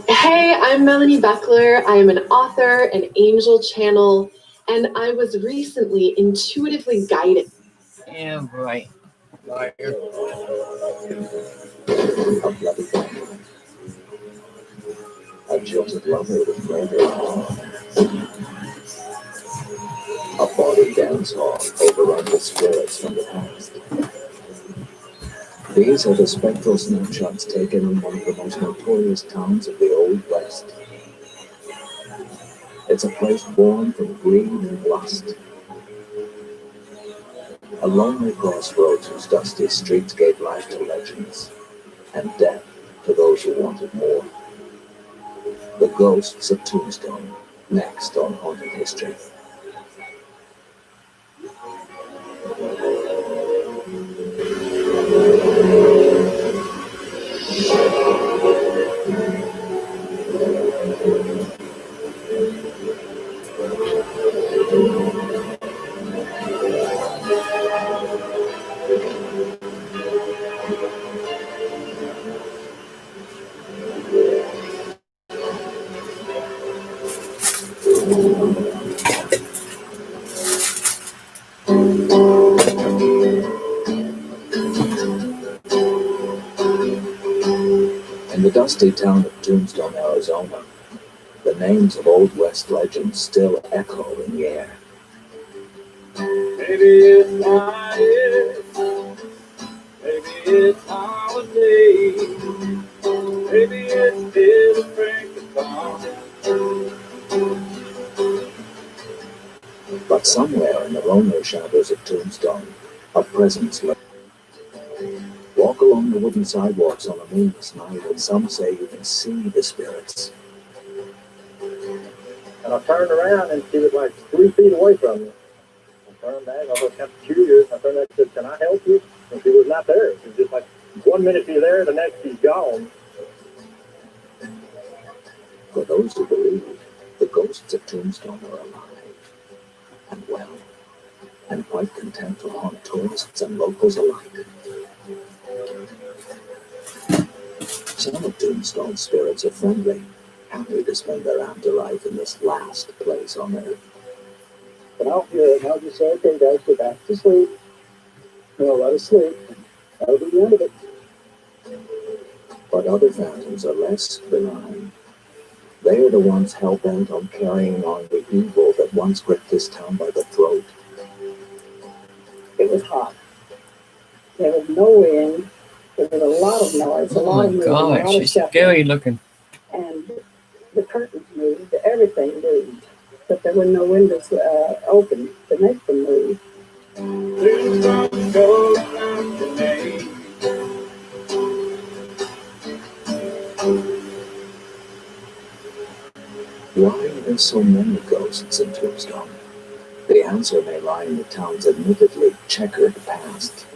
Hey, I'm Melanie Beckler. I am an author, an angel channel, and I was recently intuitively guided. Yeah, boy. Liar. A jilted lover with murder. A body dance hall overrun with spirits from the past. These are the spectral snapshots taken in one of the most notorious towns of the Old West. It's a place born from greed and lust. A lonely crossroads whose dusty streets gave life to legends and death to those who wanted more. The Ghosts of Tombstone, next on Haunted History. In the dusty town of Tombstone, Arizona, the names of Old West legends still echo in the air. Maybe it's my it. Maybe it's holiday. Maybe it's still a drink of But somewhere in the lonely shadows of Tombstone, a presence lurks. Walk along the wooden sidewalks on a moonless night, and some say you can see the spirits. And I turned around and she was like 3 feet away from me. I turned back, I was kind of curious. I turned back and said, "Can I help you?" And she was not there. She was just like, 1 minute she's there, the next she's gone. For those who believe, the ghosts of Tombstone are alive and well, and quite content to haunt tourists and locals alike. Some of Tombstone's spirits are friendly, happy to spend their afterlife in this last place on earth. And I'll just say, "Okay, guys, go back to sleep. Let us sleep. That'll be the end of it." But other phantoms are less benign. They are the ones hell-bent on carrying on the evil that once gripped this town by the throat. It was hot. There was no wind. There was a lot of noise, a lot of moving, a lot Gosh, of she's shuffling. scary looking. And the curtains moved, everything moved. But there were no windows open to make them move. Tombstone goes out the name. Why are there so many ghosts in Tombstone? The answer may lie in the town's admittedly checkered past.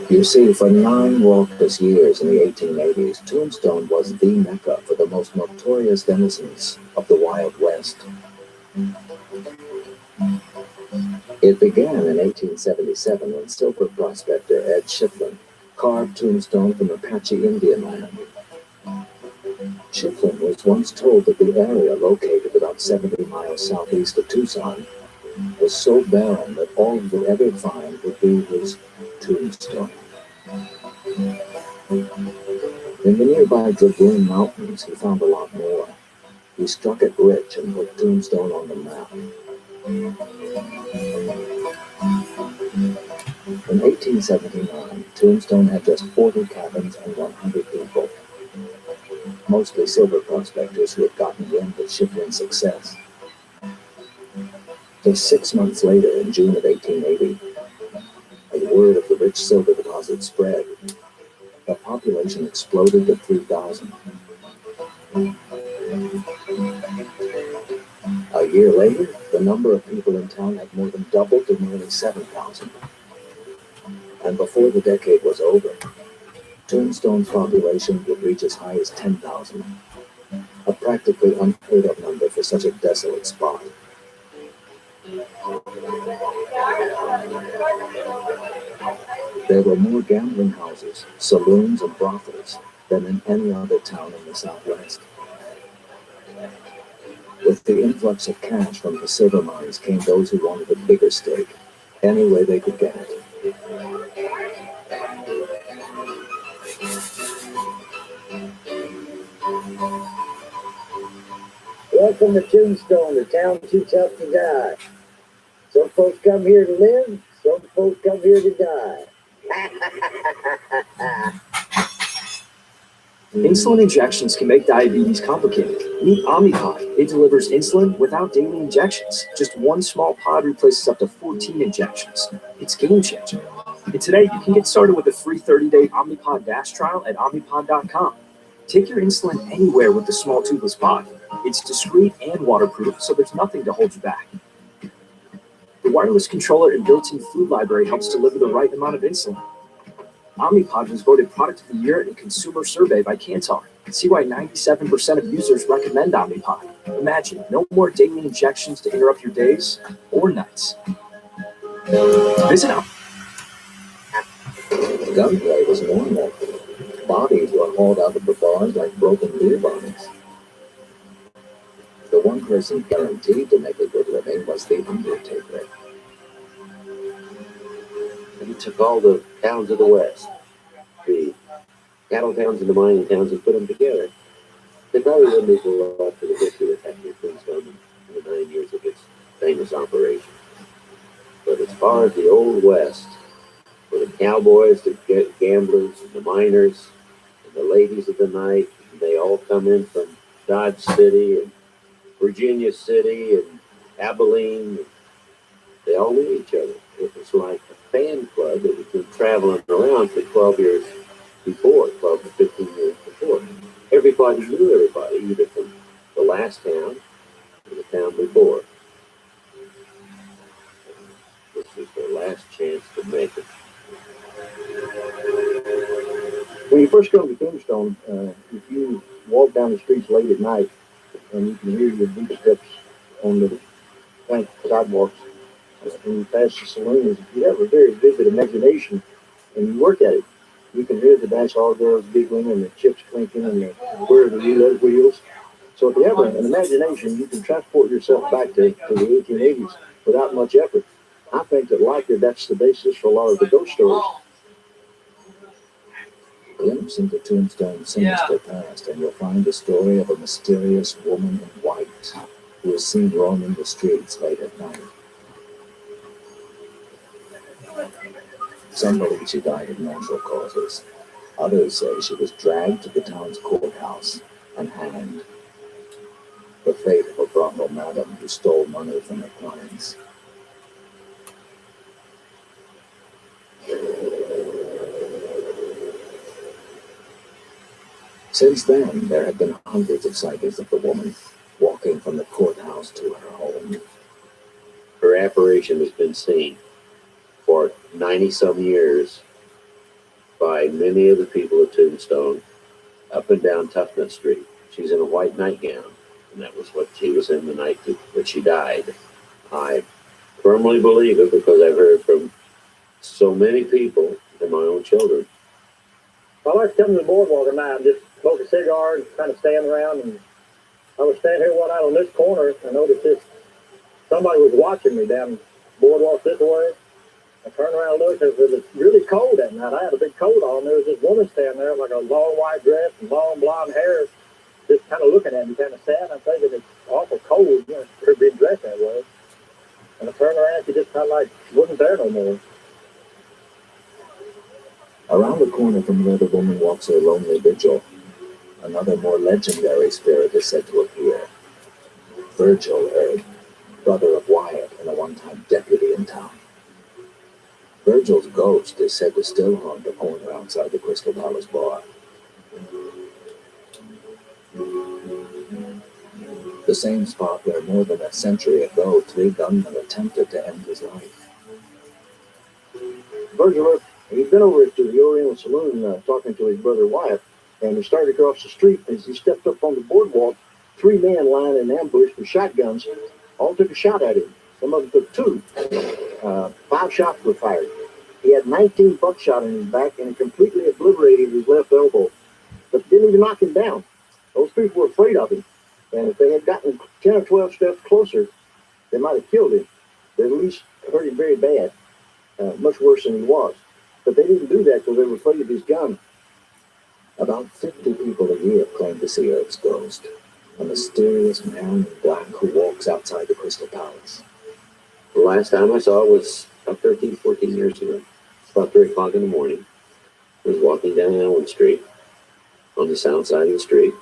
You see, for 9 raucous years in the 1880s, Tombstone was the mecca for the most notorious denizens of the Wild West. It began in 1877 when silver prospector Ed Shiflin carved Tombstone from Apache Indian land. Shiflin was once told that the area, located about 70 miles southeast of Tucson, was so barren that all he would ever find would be his tombstone. In the nearby Dragoon Mountains, he found a lot more. He struck it rich and put Tombstone on the map. In 1879, Tombstone had just 40 cabins and 100 people, mostly silver prospectors who had gotten wind of Shiflin's success. Just 6 months later, in June of 1880, as word of the rich silver deposit spread, the population exploded to 3,000. A year later, the number of people in town had more than doubled to nearly 7,000. And before the decade was over, Tombstone's population would reach as high as 10,000, a practically unheard of number for such a desolate spot. There were more gambling houses, saloons, and brothels than in any other town in the Southwest. With the influx of cash from the silver mines came those who wanted a bigger stake, any way they could get it. Welcome to Tombstone, the town too tough to die. Some folks come here to live, some folks come here to die. Insulin injections can make diabetes complicated. Meet Omnipod. It delivers insulin without daily injections. Just one small pod replaces up to 14 injections. It's game-changing. And today, you can get started with a free 30-day Omnipod DASH trial at Omnipod.com. Take your insulin anywhere with the small tubeless pod. It's discreet and waterproof, so there's nothing to hold you back. The wireless controller and built-in food library helps deliver the right amount of insulin. Omnipod was voted Product of the Year in a consumer survey by Kantar. See why 97% of users recommend Omnipod. Imagine, no more daily injections to interrupt your days or nights. Visit Omnipod. Gunplay was normal. Bodies were hauled out of the bars like broken beer bottles. The one person guaranteed to make a good living was the undertaker. And he took all the towns of the West, the cattle towns and the mining towns, and put them together. They probably wouldn't equal up to the history that happened in Tombstone in the 9 years of its famous operation. But as far as the Old West, for the cowboys, the gamblers, and the miners, and the ladies of the night, they all come in from Dodge City and Virginia City and Abilene. They all knew each other. It was like a fan club that had been traveling around for 12 years before, 12 to 15 years before. Everybody knew everybody, either from the last town or the town before. This was their last chance to make it. When you first come to Tombstone, if you walk down the streets late at night and you can hear your boot steps on the plank sidewalks and you pass the saloons, if you have a very vivid imagination and you work at it, you can hear the dance hall girls giggling and the chips clinking and the whir of the roulette wheels. So if you have an imagination, you can transport yourself back to the 1880s without much effort. I think that likely that's the basis for a lot of the ghost stories. Glimpse into Tombstone's sinister past, and you'll find the story of a mysterious woman in white who is seen roaming the streets late at night. Some believe she died of natural causes. Others say she was dragged to the town's courthouse and hanged. The fate of a brothel madam who stole money from her clients. Since then, there have been hundreds of sightings of the woman walking from the courthouse to her home. Her apparition has been seen for 90-some years by many of the people of Tombstone up and down Toughnut Street. She's in a white nightgown, and that was what she was in the night that she died. I firmly believe it because I've heard from so many people and my own children. I like to come to the boardwalk at night and just smoke a cigar and kind of stand around. And I was standing here one night on this corner and I noticed this. Somebody was watching me down the boardwalk this way. I turned around and looked because it was really cold that night. I had a big coat on. There was this woman standing there with like a long white dress and long blonde hair, just kind of looking at me, kind of sad. I'm thinking it's awful cold, you know, her being dressed that way. And I turned around, she just kind of like wasn't there no more. Around the corner from where the woman walks her lonely vigil, another more legendary spirit is said to appear. Virgil Erb, brother of Wyatt and a one-time deputy in town. Virgil's ghost is said to still haunt the corner outside the Crystal Palace bar. The same spot where more than a century ago 3 gunmen attempted to end his life. Virgil, he'd been over to the Oriental Saloon talking to his brother Wyatt, and he started across the street. As he stepped up on the boardwalk, 3 men lying in ambush with shotguns all took a shot at him. Some of them took 2. 5 shots were fired. He had 19 buckshot in his back and it completely obliterated his left elbow, but didn't even knock him down. Those people were afraid of him, and if they had gotten 10 or 12 steps closer, they might have killed him. They at least hurt him very bad, much worse than he was. But they didn't do that because they were afraid of his gun. About 50 people a year claim to see Earth's ghost, a mysterious man in black who walks outside the Crystal Palace. The last time I saw it was about 13, 14 years ago. About 3 o'clock in the morning. I was walking down Allen Street on the south side of the street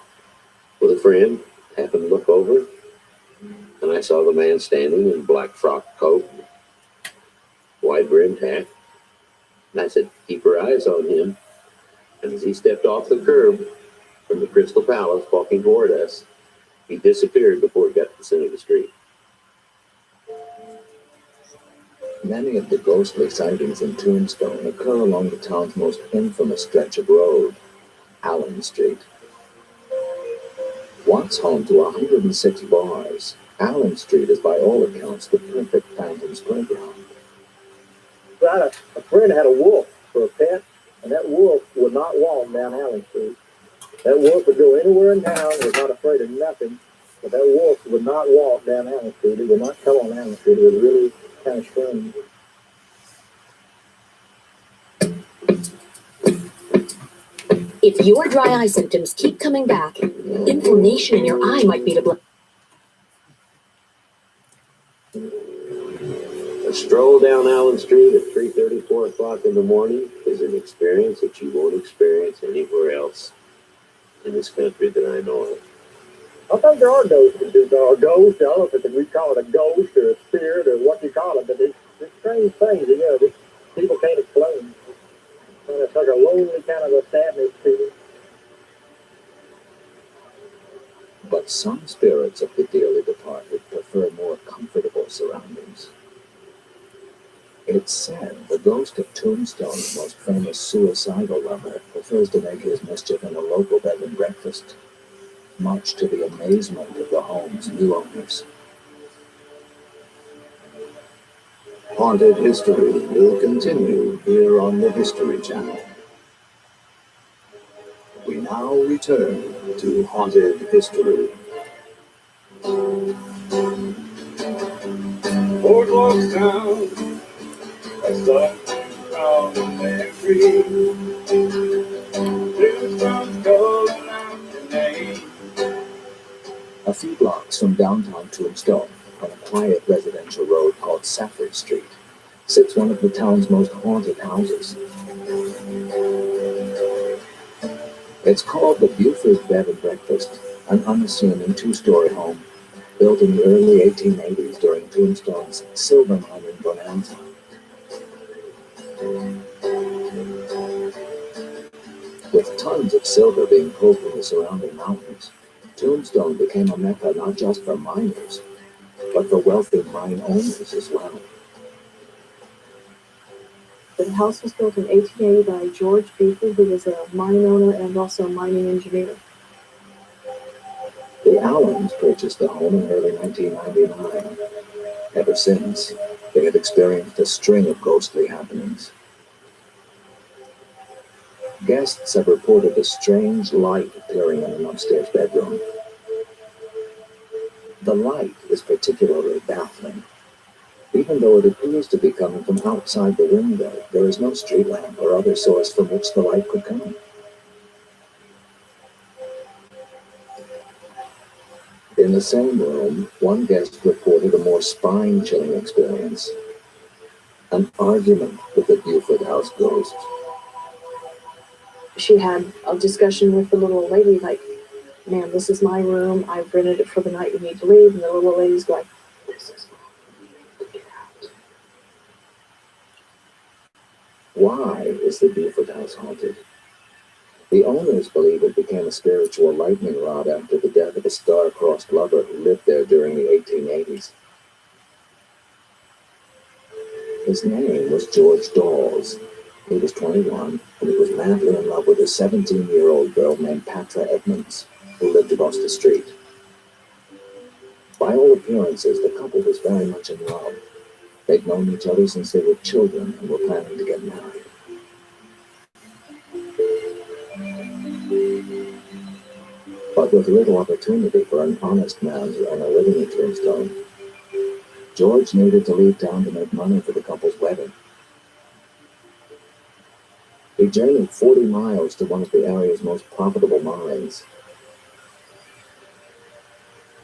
with a friend. Happened to look over, and I saw the man standing in a black frock coat, wide-brimmed hat. And I said, keep your eyes on him. And as he stepped off the curb from the Crystal Palace walking toward us, he disappeared before he got to the center of the street. Many of the ghostly sightings in Tombstone occur along the town's most infamous stretch of road, Allen Street. Once home to 106 bars, Allen Street is by all accounts the perfect phantom's playground. A friend had a wolf for a pet, and that wolf would not walk down Allen Street. That wolf would go anywhere in town, was not afraid of nothing, but that wolf would not walk down Allen Street. It would not come on Allen Street. It was really kind of strange. If your dry eye symptoms keep coming back, inflammation in your eye might be to blame. A stroll down Allen Street at 3:30, 4 o'clock in the morning is an experience that you won't experience anywhere else in this country that I know of. I think there are ghosts. There are ghosts. I don't know if we call it a ghost or a spirit or what you call it, but it's strange things. That people can't explain. And it's like a lonely kind of a sadness to it. But some spirits of the dearly departed prefer more comfortable surroundings. It's said the ghost of Tombstone's most famous suicidal lover prefers to make his mischief in a local bed and breakfast, much to the amazement of the home's new owners. Haunted History will continue here on the History Channel. We now return to Haunted History. Boardwalks down, I saw from the memory. Tombstone's calling out your name. A few blocks from downtown Tombstone, on a quiet residential road called Safford Street, sits one of the town's most haunted houses. It's called the Buford Bed and Breakfast, an unassuming two-story home built in the early 1880s during Tombstone's silver mining bonanza. With tons of silver being pulled from the surrounding mountains, Tombstone became a mecca not just for miners, but for wealthy mine owners as well. The house was built in 1880 by George Beaver, who was a mine owner and also a mining engineer. The Allens purchased the home in early 1999. Ever since, they have experienced a string of ghostly happenings. Guests have reported a strange light appearing in an upstairs bedroom. The light is particularly baffling. Even though it appears to be coming from outside the window, there is no street lamp or other source from which the light could come. In the same room, one guest reported a more spine-chilling experience. An argument with the Buford house ghost. She had a discussion with the little old lady, like, "Ma'am, this is my room. I've rented it for the night. You need to leave." And the little old lady's like, "This is mine. Get out." Why is the Buford house haunted? The owners believe it became a spiritual lightning rod after the death of a star-crossed lover who lived there during the 1880s. His name was George Dawes. He was 21, and he was madly in love with a 17-year-old girl named Patra Edmonds, who lived across the street. By all appearances, the couple was very much in love. They'd known each other since they were children and were planning to get married. But with little opportunity for an honest man to earn a living in Tombstone, George needed to leave town to make money for the couple's wedding. He journeyed 40 miles to one of the area's most profitable mines.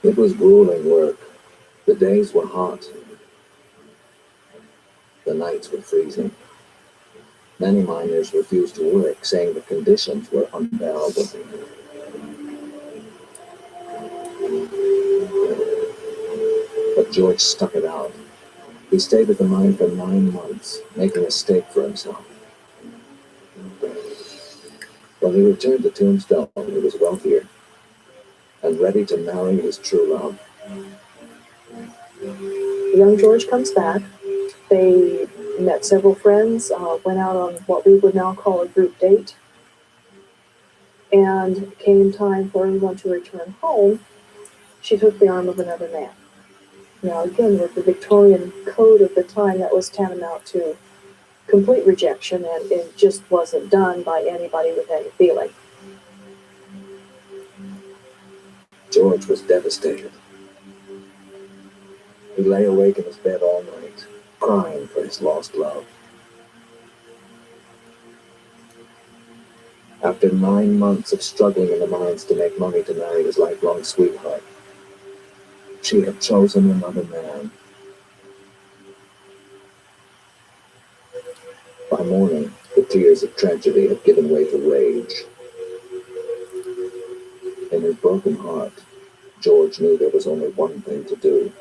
It was grueling work. The days were hot. The nights were freezing. Many miners refused to work, saying the conditions were unbearable. But George stuck it out. He stayed at the mine for 9 months, making a stake for himself. When he returned to Tombstone, he was wealthier and ready to marry his true love. Young George comes back. They met several friends, went out on what we would now call a group date. And came time for everyone to return home, she took the arm of another man. Now again, with the Victorian code of the time, that was tantamount to complete rejection, and it just wasn't done by anybody with any feeling. George was devastated. He lay awake in his bed all night, crying for his lost love. After 9 months of struggling in the mines to make money to marry his lifelong sweetheart, she had chosen another man. By morning, the tears of tragedy had given way to rage. In his broken heart, George knew there was only one thing to do.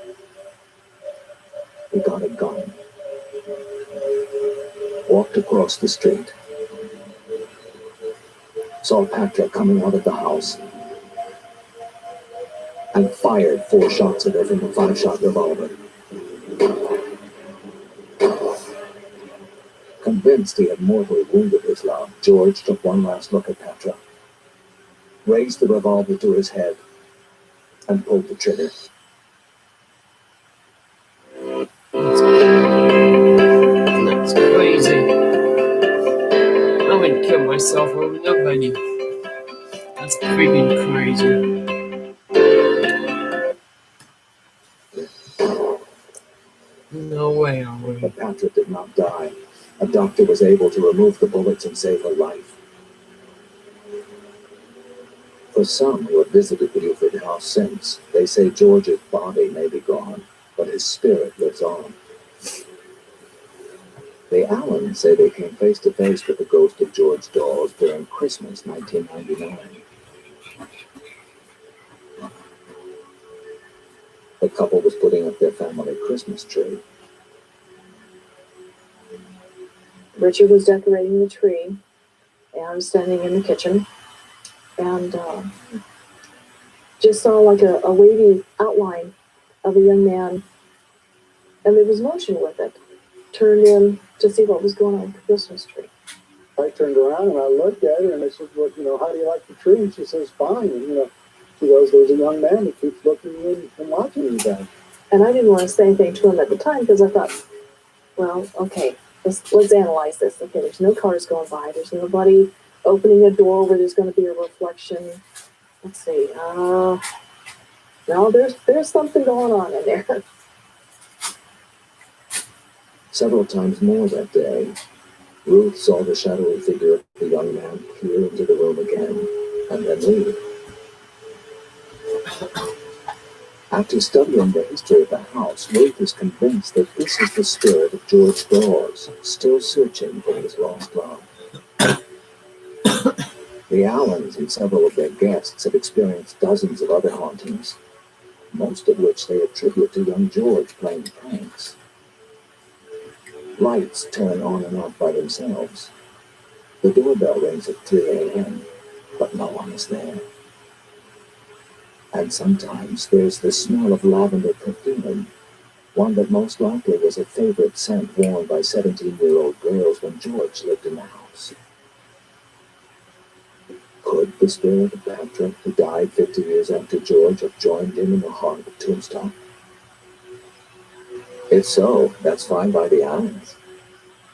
He got a gun, walked across the street, saw Patra coming out of the house, and fired 4 shots at her from a 5-shot revolver. Convinced he had mortally wounded his love, George took one last look at Patra, raised the revolver to his head, and pulled the trigger. That's crazy. I would kill myself over nobody. That's freaking crazy. No way I would. But Patra did not die. A doctor was able to remove the bullets and save her life. For some who have visited the Buford house since, they say George's body may be gone, but his spirit lives on. The Allens say they came face to face with the ghost of George Dawes during Christmas 1999. The couple was putting up their family Christmas tree. Richard was decorating the tree, and I was standing in the kitchen, and just saw like a wavy outline of a young man, and there was motion with it. Turned in to see what was going on with the Christmas tree. I turned around and I looked at her and I said, well, how do you like the tree? And she says, fine. And, she goes, there's a young man that keeps looking in and watching you guys. And I didn't want to say anything to him at the time because I thought, well, okay, let's analyze this. Okay, there's no cars going by. There's nobody opening a door where there's going to be a reflection. Let's see. No, there's something going on in there. Several times more that day, Ruth saw the shadowy figure of the young man peer into the room again, and then leave. After studying the history of the house, Ruth is convinced that this is the spirit of George Dawes, still searching for his lost love. The Allens and several of their guests have experienced dozens of other hauntings, most of which they attribute to young George playing pranks. Lights turn on and off by themselves. The doorbell rings at 3 a.m., but no one is there. And sometimes there's the smell of lavender perfume, one that most likely was a favorite scent worn by 17-year-old girls when George lived in the house. Could the spirit of Patra, who died 50 years after George, have joined him in the heart of Tombstone? If so, that's fine by the Allens.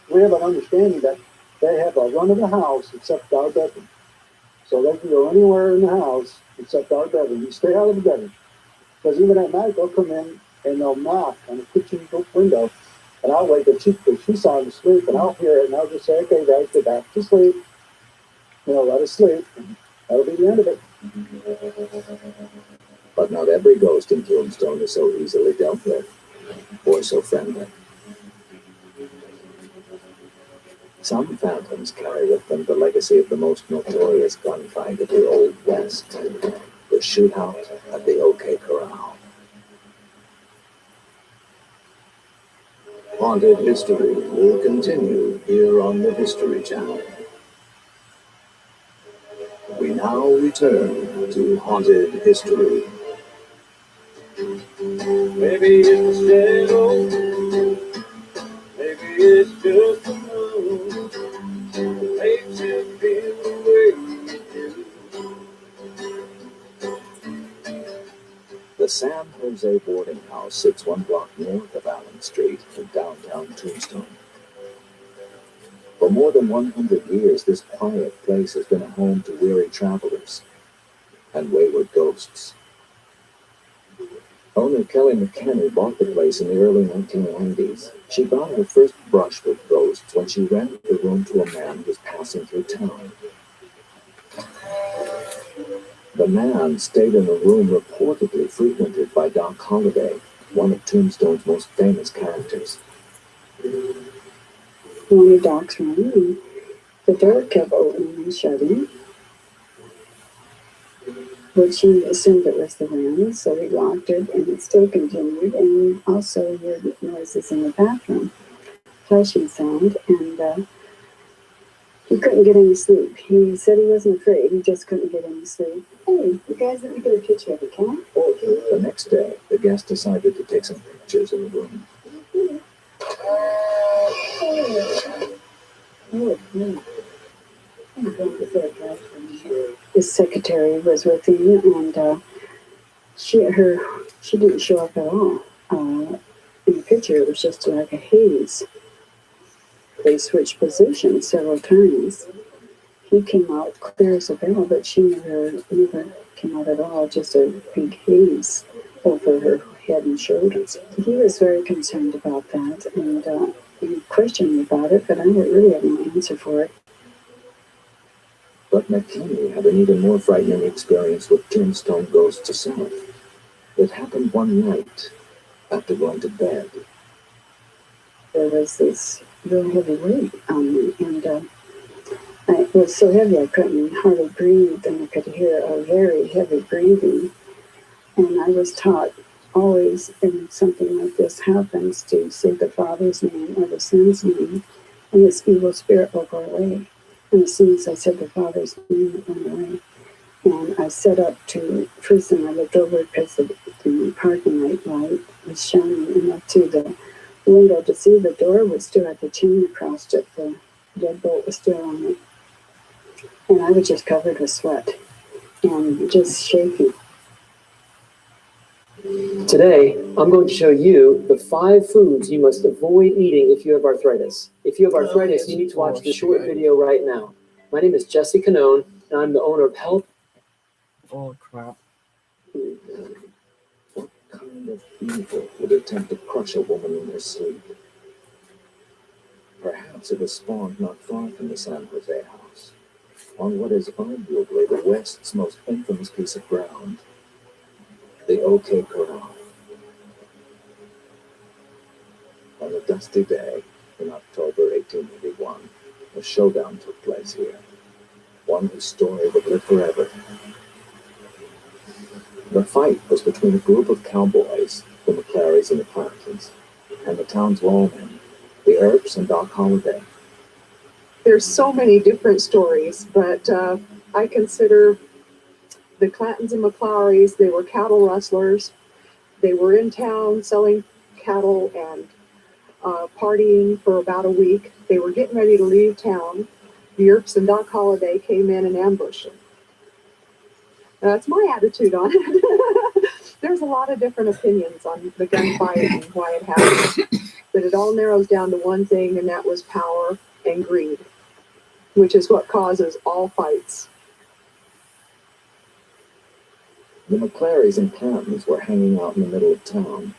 We have an understanding that they have a run of the house except our bedroom. So they can go anywhere in the house except our bedroom. You stay out of the bedroom. Because even at night, they'll come in and they'll knock on the kitchen window. And I'll wake up, she's sound asleep, and I'll hear it, and I'll just say, okay, guys, get back to sleep. Let us sleep. That'll be the end of it. But not every ghost in Tombstone is so easily dealt with, or so friendly. Some phantoms carry with them the legacy of the most notorious gunfight of the Old West, the shootout at the OK Corral. Haunted History will continue here on the History Channel. We now return to Haunted History. Maybe it's the shadow, maybe it's just the moon that makes you feel the way you do. The San Jose boarding house sits 1 block north of Allen Street in downtown Tombstone. For more than 100 years, this quiet place has been a home to weary travelers and wayward ghosts. Owner Kelly McKenney bought the place in the early 1990s. She got her first brush with ghosts when she rented the room to a man who was passing through town. The man stayed in a room reportedly frequented by Doc Holliday, one of Tombstone's most famous characters. One of Doc's room, the door kept opening and shutting. But she assumed it was the wind, so we locked it, and it still continued. And also heard noises in the bathroom, flashing sound, and he couldn't get any sleep. He said he wasn't afraid, he just couldn't get any sleep. Hey, you guys, let me get a picture of the cat. The next day, the guest decided to take some pictures in the room. His secretary was with him, and she didn't show up at all. In the picture, it was just like a haze. They switched positions several times. He came out clear as a bell, but she never came out at all, just a big haze over her head and shoulders. He was very concerned about that, and he questioned me about it, but I really had no answer for it. But McKinney had an even more frightening experience with Tombstone ghosts herself. It happened one night after going to bed. There was this real heavy weight on me, and it was so heavy I couldn't hardly breathe, and I could hear a very heavy breathing. And I was taught always, when something like this happens, to say the Father's name or the Son's name, and this evil spirit will go away. And as soon as I said the Father's name, it went away. And I set up to, first thing I looked over because the parking light was shining, and up to the window to see the door was still at the chimney across it. The deadbolt was still on it. And I was just covered with sweat and just shaking. Today, I'm going to show you the 5 foods you must avoid eating if you have arthritis. If you have arthritis, you need to watch this short video right now. My name is Jesse Canone, and I'm the owner of Health. Oh, crap. What kind of evil would attempt to crush a woman in her sleep? Perhaps it was spawned not far from the San Jose house, on what is arguably the West's most infamous piece of ground, the OK Corral. On a dusty day in October 1881, a showdown took place here, one whose story would live forever. The fight was between a group of cowboys, the McClarys and the Clantons, and the town's lawmen, the Earps and Doc Holliday. There's so many different stories, but I consider the Clantons and McClarys, they were cattle rustlers. They were in town selling cattle and partying for about a week. They were getting ready to leave town. The Earps and Doc Holliday came in and ambushed them. That's my attitude on it. there's a lot of different opinions on the gunfight and why it happened, but it all narrows down to one thing, and that was power and greed, which is what causes all fights. The McClarys and Clantons were hanging out in the middle of town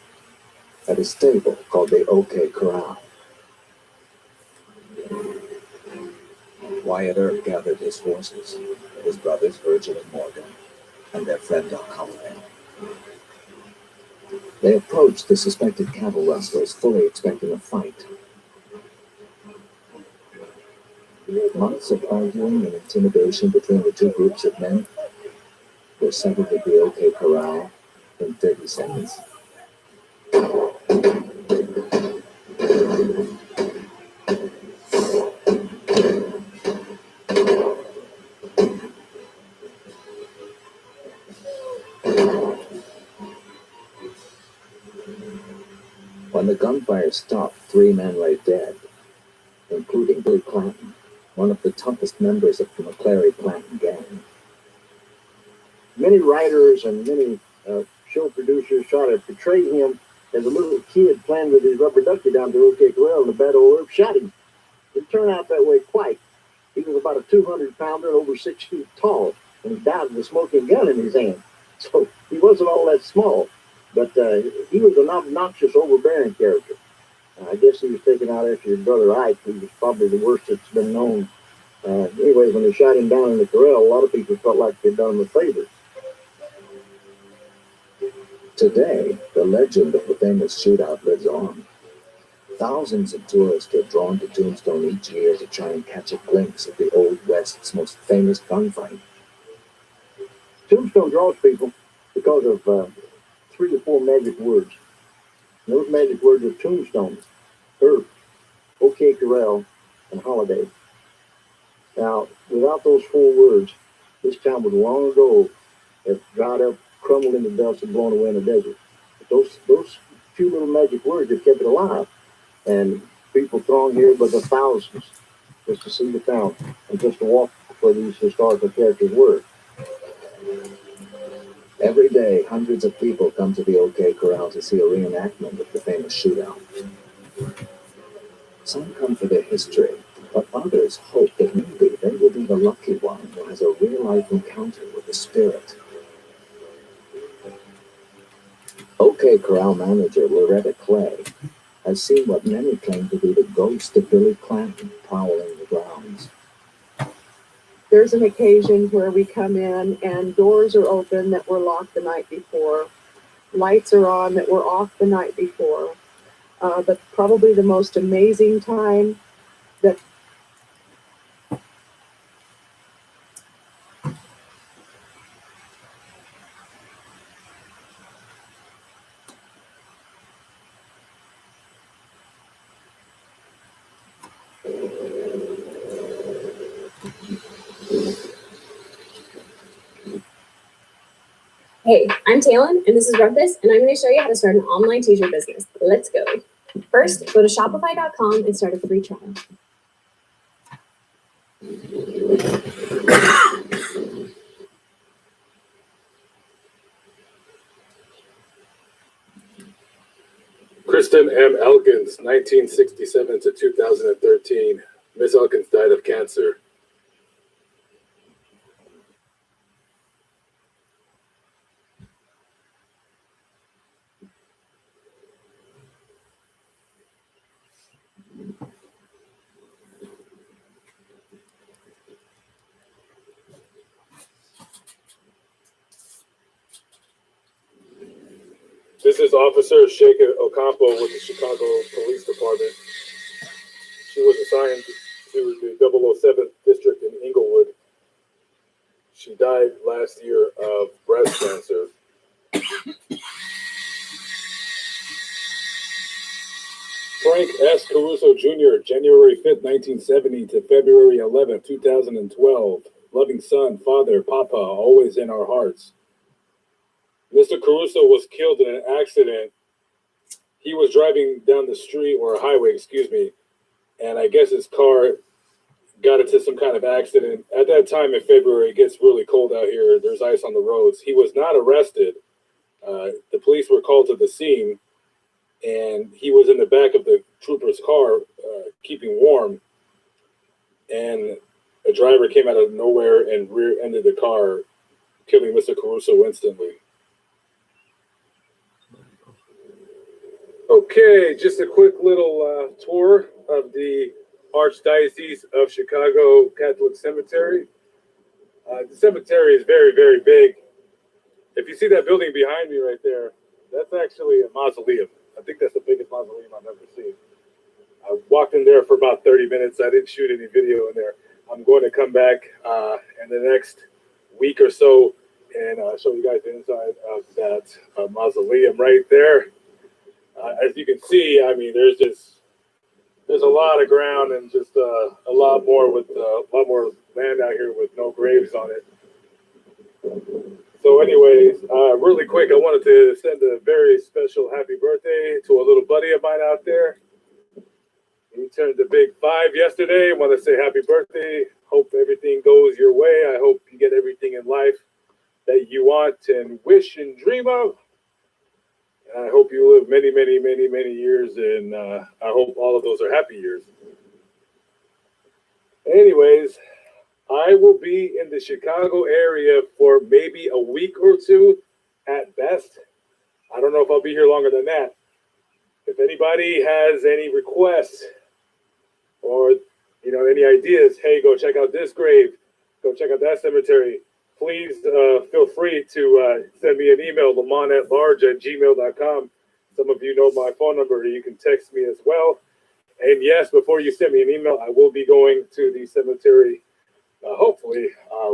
at a stable called the OK Corral. Wyatt Earp gathered his forces, his brothers Virgil and Morgan, and their friend Doc Holliday. They approached the suspected cattle rustlers, fully expecting a fight. Months of arguing and intimidation between the two groups of men were settled at the OK Corral in 30 seconds. When the gunfire stopped, 3 men lay dead, including Billy Clanton, one of the toughest members of the McClary Clanton gang. Many writers and many show producers try to portray him as a little kid playing with his rubber ducky down to OK Corral, and the bad old Earp shot him. It turned out that way quite. He was about a 200-pounder and over 6 feet tall, and he died with a smoking gun in his hand. So he wasn't all that small, but he was an obnoxious, overbearing character. I guess he was taken out after his brother Ike, who was probably the worst that's been known. Anyway, when they shot him down in the corral, a lot of people felt like they'd done him a favor. Today, the legend of the famous shootout lives on. Thousands of tourists are drawn to Tombstone each year to try and catch a glimpse of the Old West's most famous gunfight. Tombstone draws people because of 3 or 4 magic words. And those magic words are Tombstone, Earp, OK Corral, and Holiday. Now, without those 4 words, this town would long ago have dried up, crumbled into dust, and blown away in the desert. But those few little magic words have kept it alive. And people throng here by the thousands just to see the town and just to walk where these historical characters were. Every day, hundreds of people come to the OK Corral to see a reenactment of the famous shootout. Some come for their history, but others hope that maybe they will be the lucky one who has a real-life encounter with the spirit. OK Corral manager Loretta Clay has seen what many claim to be the ghost of Billy Clanton prowling the grounds. There's an occasion where we come in and doors are open that were locked the night before. Lights are on that were off the night before. But probably the most amazing time that Hey, I'm Talon, and this is Rumpus, and I'm going to show you how to start an online t-shirt business. Let's go. First, go to Shopify.com and start a free trial. Kristen M. Elkins, 1967 to 2013. Miss Elkins died of cancer. This is Officer Sheikha Ocampo with the Chicago Police Department. She was assigned to the 007th District in Inglewood. She died last year of breast cancer. Frank S. Caruso Jr., January 5th, 1970 to February 11th, 2012. Loving son, father, papa, always in our hearts. Mr. Caruso was killed in an accident. He was driving down the street, or a highway, excuse me, and I guess his car got into some kind of accident. At that time in February, it gets really cold out here. There's ice on the roads. He was not arrested. The police were called to the scene, and he was in the back of the trooper's car, keeping warm. And a driver came out of nowhere and rear-ended the car, killing Mr. Caruso instantly. Okay, just a quick little tour of the Archdiocese of Chicago Catholic Cemetery. The cemetery is very, very big. If you see that building behind me right there, that's actually a mausoleum. I think that's the biggest mausoleum I've ever seen. I walked in there for about 30 minutes. I didn't shoot any video in there. I'm going to come back in the next week or so and show you guys the inside of that mausoleum right there. As you can see, I mean, there's a lot of ground and just a lot more land out here with no graves on it. So anyways, really quick, I wanted to send a very special happy birthday to a little buddy of mine out there. He turned the big 5 yesterday. I want to say happy birthday. Hope everything goes your way. I hope you get everything in life that you want and wish and dream of. And I hope you live many, many, many, many years. And I hope all of those are happy years. Anyways, I will be in the Chicago area for maybe a week or two at best. I don't know if I'll be here longer than that. If anybody has any requests or, you know, any ideas, hey, go check out this grave, go check out that cemetery, please feel free to send me an email, lamont@large@gmail.com. Some of you know my phone number. You can text me as well. And yes, before you send me an email, I will be going to the cemetery, hopefully,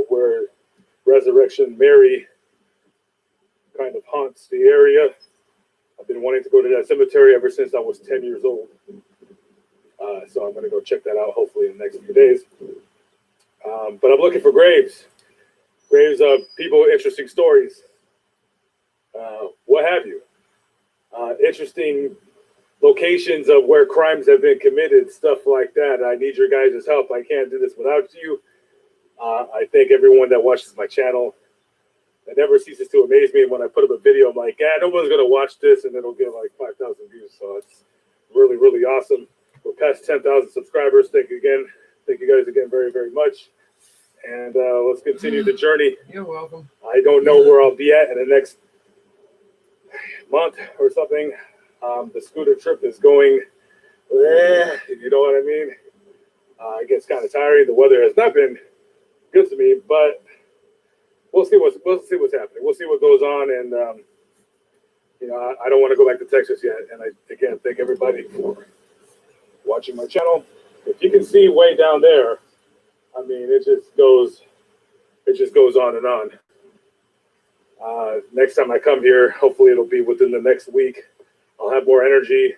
where Resurrection Mary kind of haunts the area. I've been wanting to go to that cemetery ever since I was 10 years old. So I'm going to go check that out hopefully in the next few days. But I'm looking for graves of people, interesting stories, what have you. Interesting locations of where crimes have been committed, stuff like that. I need your guys' help. I can't do this without you. I thank everyone that watches my channel. It never ceases to amaze me when I put up a video. I'm like, yeah, no one's going to watch this, and it'll get like 5,000 views. So it's really, really awesome. We're past 10,000 subscribers. Thank you again. Thank you guys again very, very much. And let's continue the journey. You're welcome. I don't know where I'll be at in the next month or something. The scooter trip is going, you know what I mean? It gets kind of tiring. The weather has not been good to me, but we'll see what's happening. We'll see what goes on, and you know, I don't want to go back to Texas yet. And I again thank everybody for watching my channel. If you can see way down there, I mean, it just goes on and on. Next time I come here, hopefully it'll be within the next week. I'll have more energy,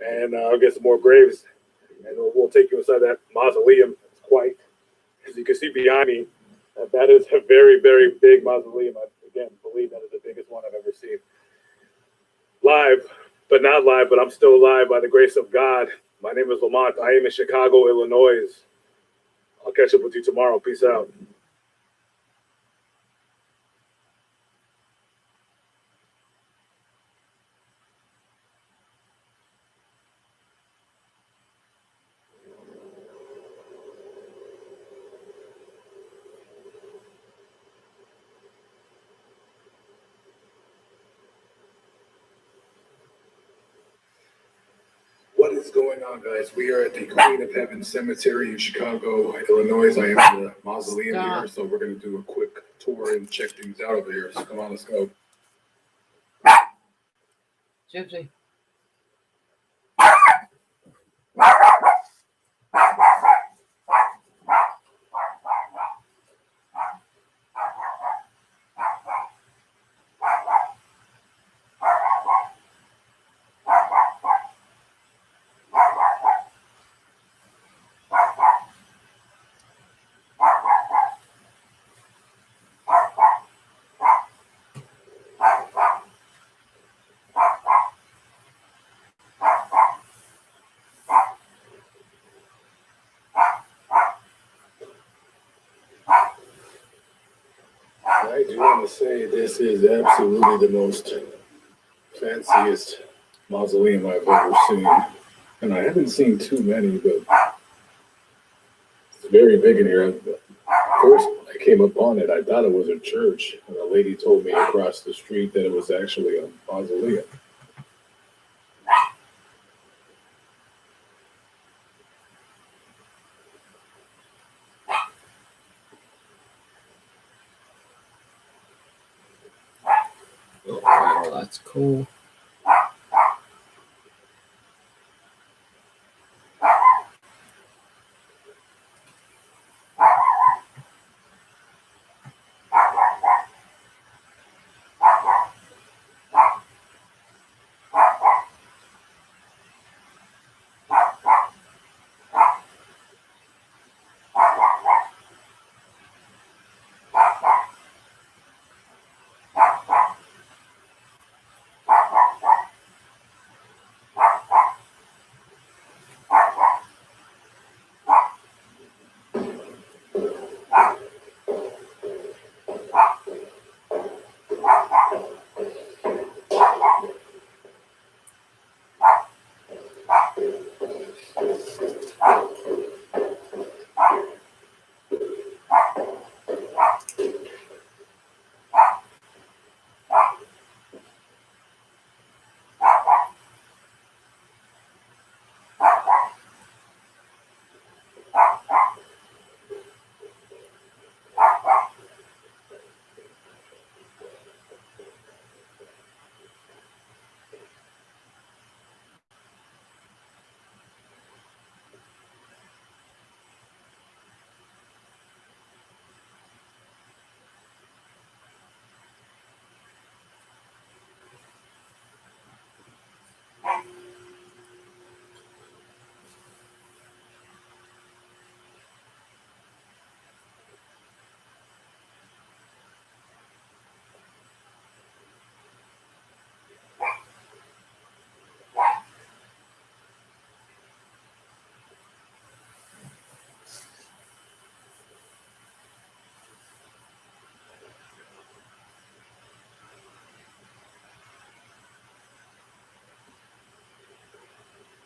and I'll get some more graves, and we'll take you inside that mausoleum. It's quite, as you can see behind me, that is a very, very big mausoleum. I, again, believe that is the biggest one I've ever seen. Live, but not live, but I'm still alive by the grace of God. My name is Lamont. I am in Chicago, Illinois. I'll catch up with you tomorrow. Peace out. What is going on, guys? We are at the Queen of Heaven Cemetery in Chicago, Illinois. I am in the mausoleum here, so we're going to do a quick tour and check things out over here. So come on, let's go. Gypsy. I do want to say this is absolutely the most fanciest mausoleum I've ever seen. And I haven't seen too many, but it's very big in here. First, I came upon it, I thought it was a church, and a lady told me across the street that it was actually a mausoleum. Oh, wow, that's cool.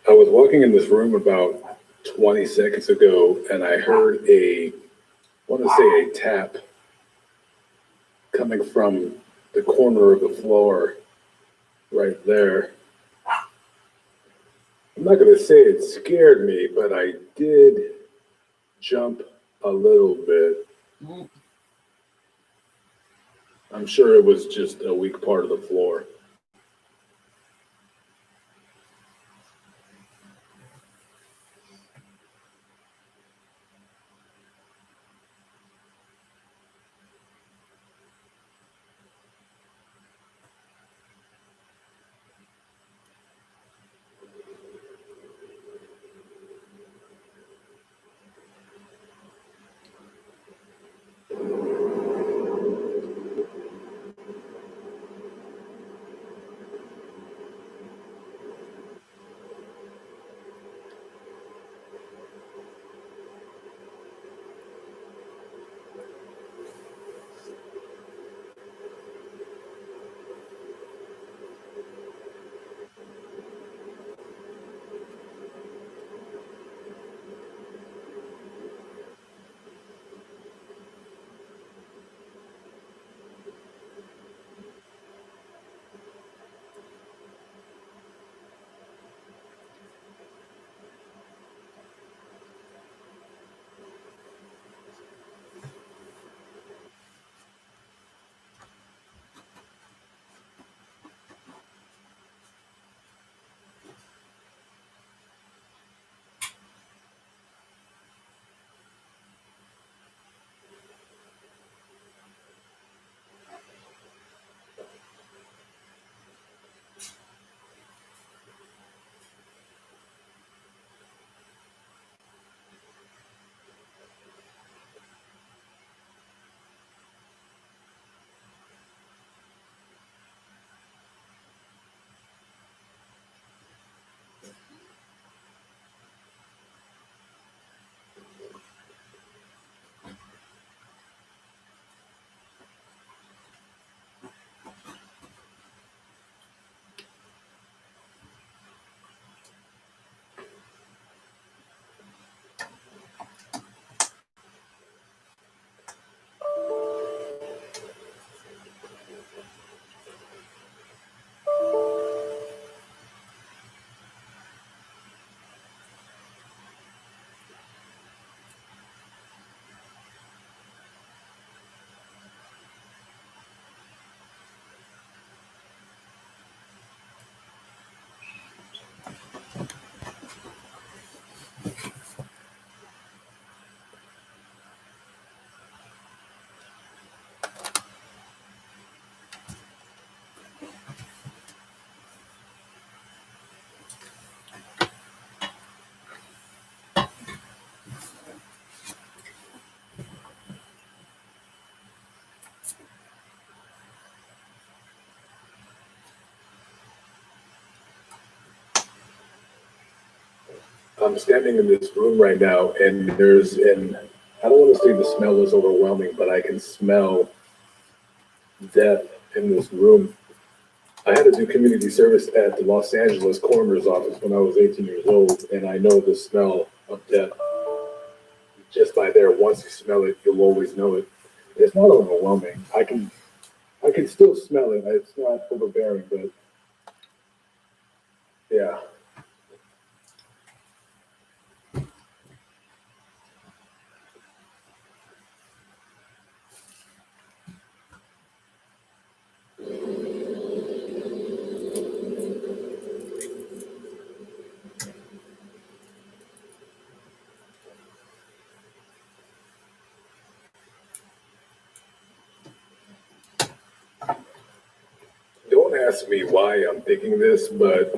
I was walking in this room about 20 seconds ago, and I heard I want to say a tap coming from the corner of the floor right there. I'm not going to say it scared me, but I did jump a little bit. I'm sure it was just a weak part of the floor. I'm standing in this room right now, and I don't want to say the smell is overwhelming, but I can smell death in this room. I had to do community service at the Los Angeles coroner's office when I was 18 years old, and I know the smell of death just by there. Once you smell it, you'll always know it. It's not overwhelming. I can still smell it. It's not overbearing, but yeah. Don't ask me why I'm thinking this, but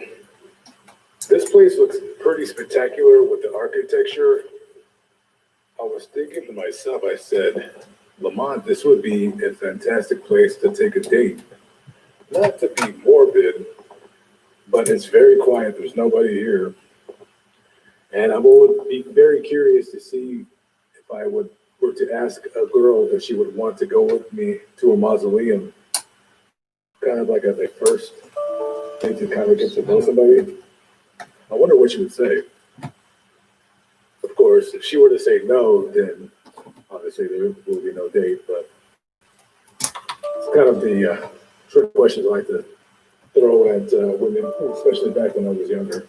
this place looks pretty spectacular with the architecture. I was thinking to myself, I said, Lamont, this would be a fantastic place to take a date. Not to be morbid, but it's very quiet. There's nobody here. And I would be very curious to see if I were to ask a girl if she would want to go with me to a mausoleum, kind of like as a first thing to kind of get to know somebody. I wonder what she would say. Of course, if she were to say no, then obviously there will be no date, but it's kind of the sort of questions I like to throw at women, especially back when I was younger.